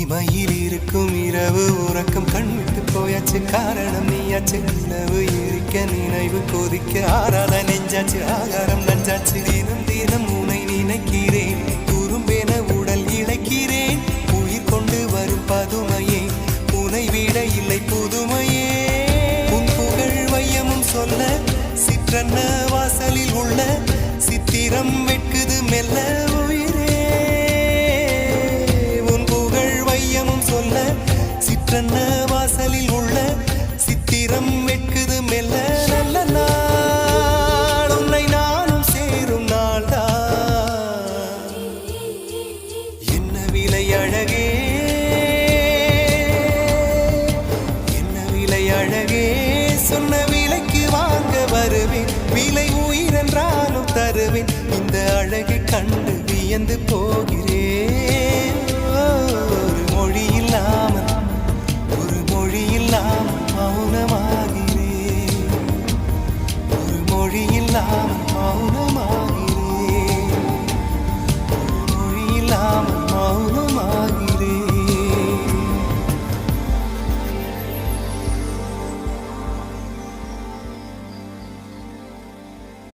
இமையில் இருக்கும் இரவு உறக்கம் கண்விட்டு போயாச்சு காரணம் நீயாச்சு நிலவு எரிக்க நினைவு கொதிக்க ஆறாத நெஞ்சாச்சு ஆகாரம் நஞ்சாச்சு தினம் தினம் உனை நினைக்கிறேன் குறும்பென உடல் இழைக்கிறேன் உயிர் கொண்டு வரும் பதுமையே உனை விட இல்லை புதுமையே உன் புகழ் வையமும் சொல்ல சிற்றன்ன வாசலில் உள்ள சித்திரம் வெட்குது மெல்ல உயிரே உன் புகழ் வையமும் சொல்ல சிற்றன்ன வாசலில் உள்ள சித்திரம் வெட்குது மெல்ல நல்ல நாள் உன்னை நானும் சேரும் நாள்தான் என்ன விலை அழகே என்ன விலை அழகே சொன்ன விலைக்கு வாங்க வருவேன் விலை உயிரென்றாலும் தருவேன் இந்த அழகை கண்டு வியந்து போகிறேன் ஒரு மொழி இல்லாமல் மௌனமாகிறேன் ஒரு மொழி இல்லாமல் மௌன